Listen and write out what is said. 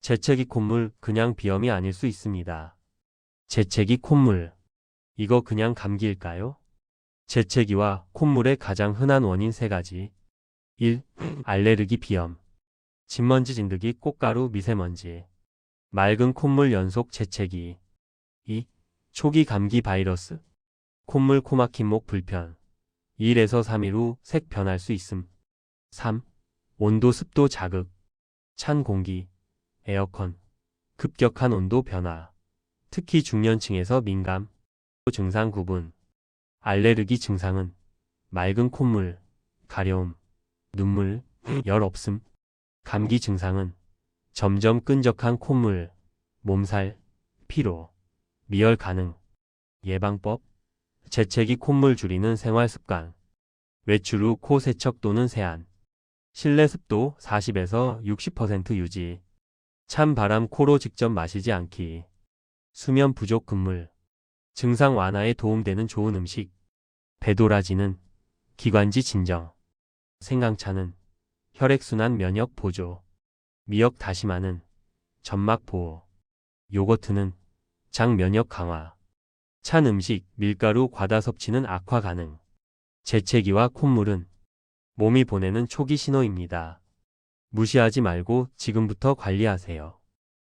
재채기 콧물 그냥 비염이 아닐 수 있습니다. 재채기 콧물. 이거 그냥 감기일까요? 재채기와 콧물의 가장 흔한 원인 세 가지. 1. 알레르기 비염. 진먼지 진드기 꽃가루 미세먼지. 맑은 콧물 연속 재채기. 2. 초기 감기 바이러스. 콧물 코막힘 목 불편. 1에서 3일 후 색 변할 수 있음. 3. 온도 습도 자극. 찬 공기, 에어컨, 급격한 온도 변화. 특히 중년층에서 민감. 증상 구분. 알레르기 증상은 맑은 콧물, 가려움, 눈물, 열 없음. 감기 증상은 점점 끈적한 콧물, 몸살, 피로, 미열 가능. 예방법. 재채기 콧물 줄이는 생활 습관. 외출 후 코 세척 또는 세안. 실내 습도 40에서 60% 유지. 찬 바람 코로 직접 마시지 않기. 수면 부족 근물. 증상 완화에 도움되는 좋은 음식. 배도라지는 기관지 진정. 생강차는 혈액순환 면역 보조. 미역 다시마는 점막 보호. 요거트는 장 면역 강화. 찬 음식, 밀가루 과다 섭취는 악화 가능. 재채기와 콧물은 몸이 보내는 초기 신호입니다. 무시하지 말고 지금부터 관리하세요.